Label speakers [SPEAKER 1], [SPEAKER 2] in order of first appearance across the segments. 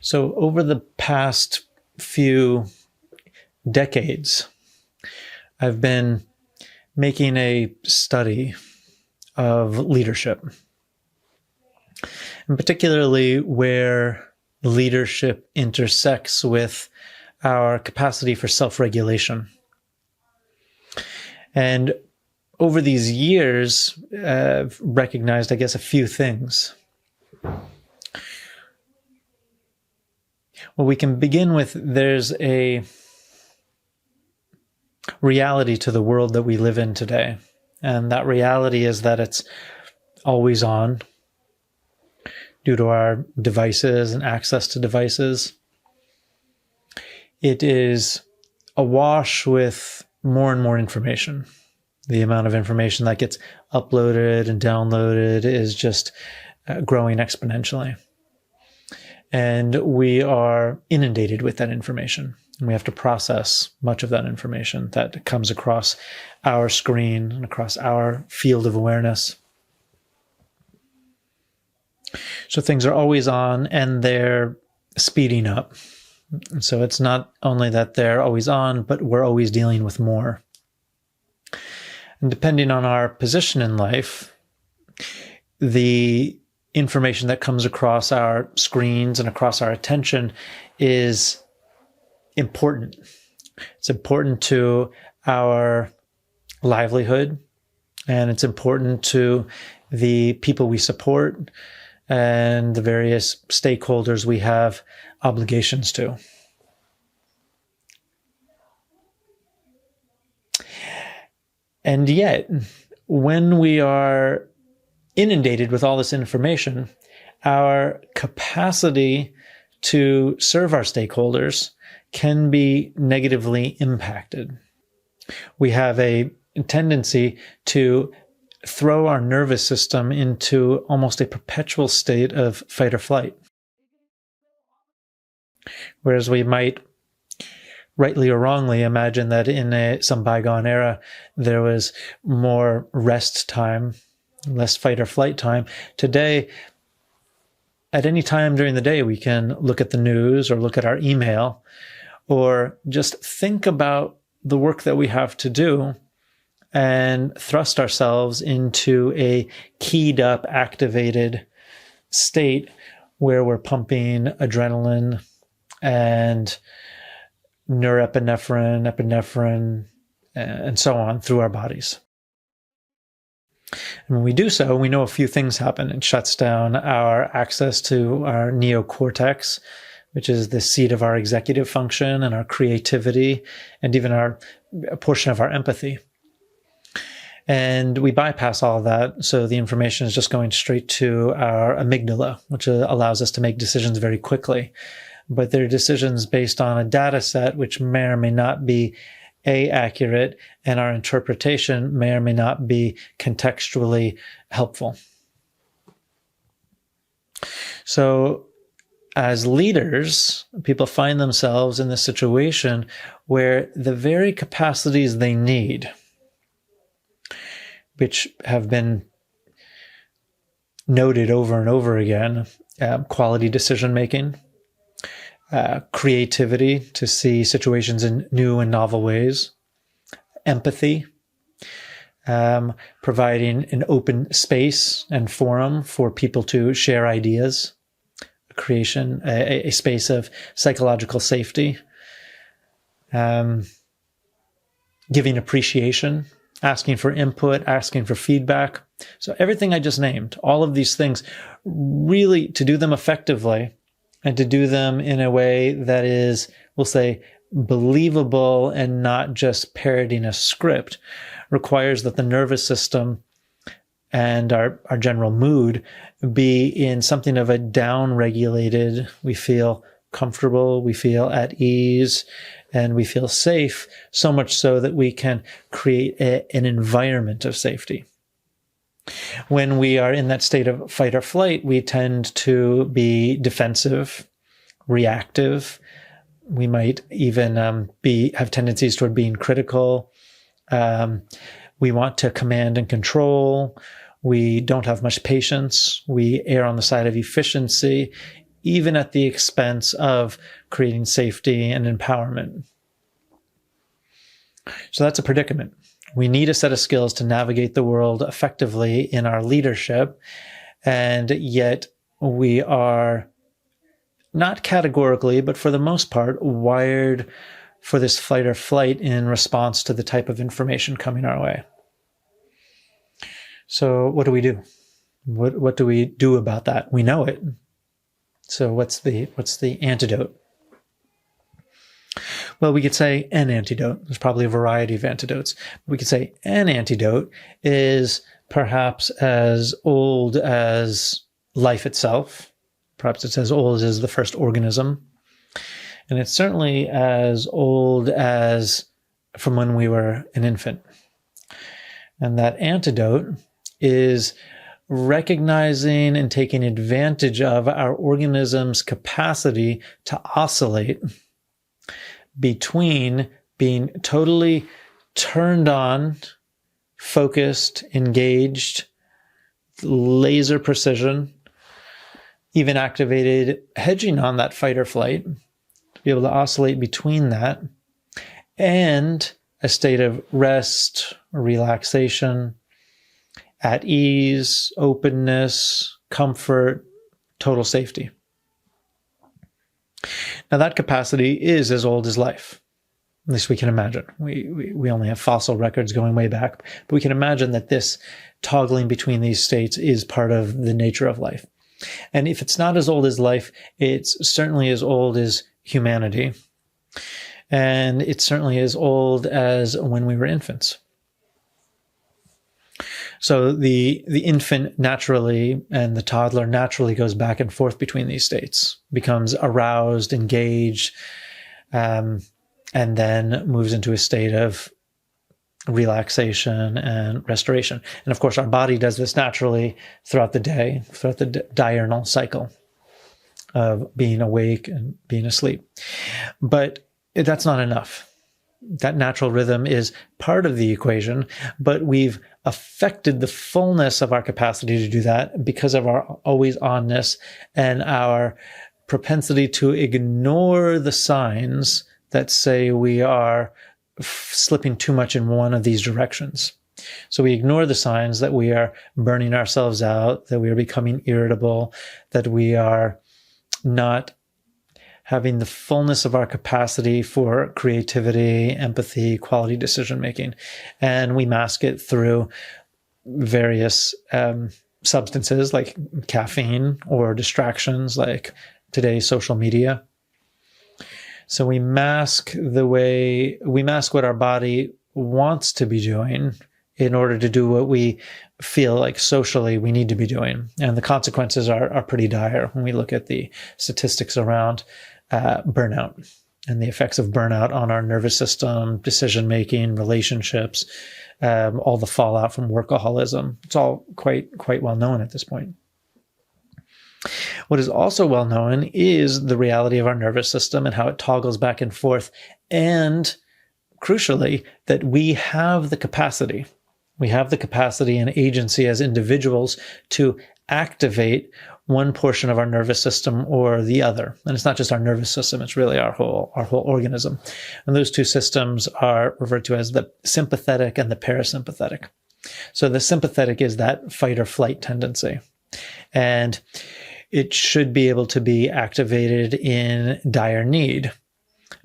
[SPEAKER 1] So over the past few decades, I've been making a study of leadership, and particularly where leadership intersects with our capacity for self-regulation. And over these years, I've recognized, I guess, a few things. Well, we can begin with, there's a reality to the world that we live in today. And that reality is that it's always on due to our devices and access to devices. It is awash with more and more information. The amount of information that gets uploaded and downloaded is just growing exponentially. And we are inundated with that information. And we have to process much of that information that comes across our screen and across our field of awareness. So things are always on and they're speeding up. So it's not only that they're always on, but we're always dealing with more. And depending on our position in life, the information that comes across our screens and across our attention is important. It's important to our livelihood, and it's important to the people we support and the various stakeholders we have obligations to. And yet, when we are inundated with all this information, our capacity to serve our stakeholders can be negatively impacted. We have a tendency to throw our nervous system into almost a perpetual state of fight or flight. Whereas we might, rightly or wrongly, imagine that in some bygone era, there was more rest time, less fight or flight time. Today, at any time during the day, we can look at the news or look at our email or just think about the work that we have to do and thrust ourselves into a keyed up, activated state where we're pumping adrenaline and norepinephrine, epinephrine, and so on through our bodies. And when we do so, we know a few things happen. It shuts down our access to our neocortex, which is the seat of our executive function and our creativity, and even a portion of our empathy. And we bypass all of that, so the information is just going straight to our amygdala, which allows us to make decisions very quickly. But they're decisions based on a data set which may or may not be accurate, and our interpretation may or may not be contextually helpful. So as leaders, people find themselves in this situation where the very capacities they need, which have been noted over and over again, quality decision-making, creativity to see situations in new and novel ways, empathy, providing an open space and forum for people to share ideas, creation, a space of psychological safety, giving appreciation, asking for input, asking for feedback. So everything I just named, all of these things, really to do them effectively and to do them in a way that is, we'll say, believable and not just parroting a script, requires that the nervous system and our general mood be in something of a down-regulated, we feel comfortable, we feel at ease, and we feel safe, so much so that we can create an environment of safety. When we are in that state of fight or flight, we tend to be defensive, reactive. We might even have tendencies toward being critical. We want to command and control. We don't have much patience. We err on the side of efficiency. even at the expense of creating safety and empowerment. So that's a predicament. We need a set of skills to navigate the world effectively in our leadership, and yet we are not categorically, but for the most part, wired for this fight or flight in response to the type of information coming our way. So what do we do? What do we do about that? We know it. So what's the antidote? Well, we could say an antidote. There's probably a variety of antidotes. We could say an antidote is perhaps as old as life itself. Perhaps it's as old as the first organism. And it's certainly as old as from when we were an infant. And that antidote is recognizing and taking advantage of our organism's capacity to oscillate between being totally turned on, focused, engaged, laser precision, even activated, hedging on that fight or flight, to be able to oscillate between that, and a state of rest, relaxation, at ease, openness, comfort, total safety. Now that capacity is as old as life. At least we can imagine. We only have fossil records going way back, but we can imagine that this toggling between these states is part of the nature of life. And if it's not as old as life, it's certainly as old as humanity. And it's certainly as old as when we were infants. So the infant naturally and the toddler naturally goes back and forth between these states, becomes aroused, engaged, and then moves into a state of relaxation and restoration. And of course, our body does this naturally throughout the day, throughout the diurnal cycle of being awake and being asleep. But that's not enough. That natural rhythm is part of the equation, but we've affected the fullness of our capacity to do that because of our always onness and our propensity to ignore the signs that say we are slipping too much in one of these directions. So we ignore the signs that we are burning ourselves out, that we are becoming irritable, that we are not having the fullness of our capacity for creativity, empathy, quality decision-making. And we mask it through various substances like caffeine or distractions like today's social media. So we mask what our body wants to be doing in order to do what we feel like socially we need to be doing. And the consequences are pretty dire when we look at the statistics around burnout and the effects of burnout on our nervous system, decision-making, relationships, all the fallout from workaholism. It's all quite well known at this point. What is also well known is the reality of our nervous system and how it toggles back and forth. And crucially, that we have the capacity and agency as individuals to activate one portion of our nervous system or the other. And it's not just our nervous system, it's really our whole organism. And those two systems are referred to as the sympathetic and the parasympathetic. So the sympathetic is that fight or flight tendency. And it should be able to be activated in dire need.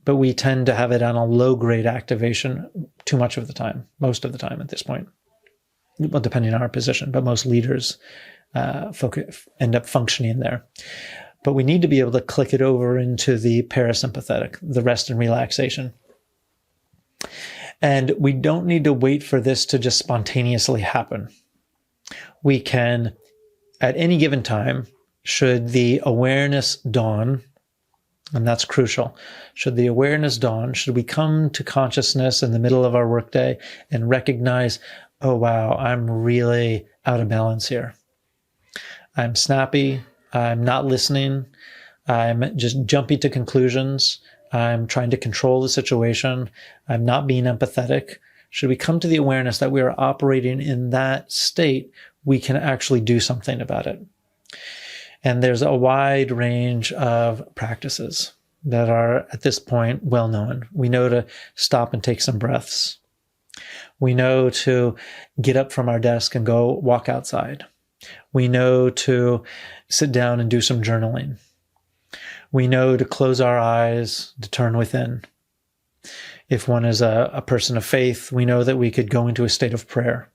[SPEAKER 1] But we tend to have it on a low-grade activation too much of the time, most of the time at this point. Well, depending on our position, but most leaders end up functioning there. But we need to be able to click it over into the parasympathetic, the rest and relaxation. And we don't need to wait for this to just spontaneously happen. We can, at any given time, should the awareness dawn, and that's crucial, should the awareness dawn, should we come to consciousness in the middle of our workday and recognize, oh wow, I'm really out of balance here. I'm snappy, I'm not listening, I'm just jumping to conclusions, I'm trying to control the situation, I'm not being empathetic. Should we come to the awareness that we are operating in that state, we can actually do something about it. And there's a wide range of practices that are at this point well known. We know to stop and take some breaths. We know to get up from our desk and go walk outside. We know to sit down and do some journaling. We know to close our eyes, to turn within. If one is a person of faith, we know that we could go into a state of prayer.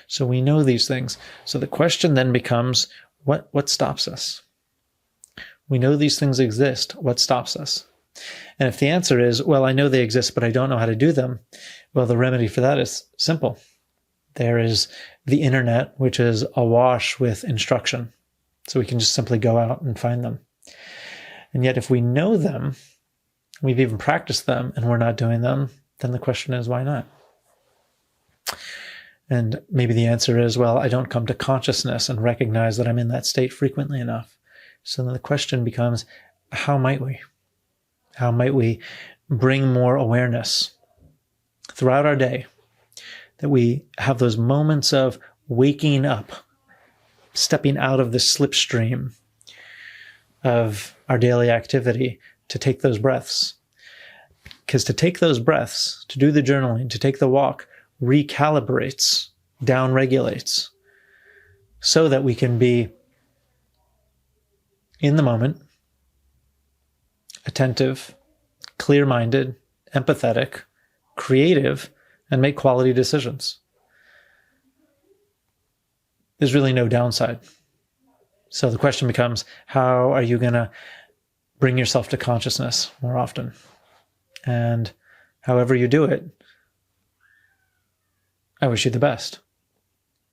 [SPEAKER 1] So we know these things. So the question then becomes, what stops us? We know these things exist. What stops us? And if the answer is, well, I know they exist, but I don't know how to do them, well, the remedy for that is simple. There is the internet, which is awash with instruction. So we can just simply go out and find them. And yet if we know them, we've even practiced them, and we're not doing them, then the question is, why not? And maybe the answer is, well, I don't come to consciousness and recognize that I'm in that state frequently enough. So then the question becomes, how might we? How might we bring more awareness throughout our day, that we have those moments of waking up, stepping out of the slipstream of our daily activity to take those breaths? Because to take those breaths, to do the journaling, to take the walk, recalibrates, downregulates, so that we can be in the moment, attentive, clear-minded, empathetic, creative, and make quality decisions. There's really no downside. So the question becomes, how are you going to bring yourself to consciousness more often? And however you do it, I wish you the best.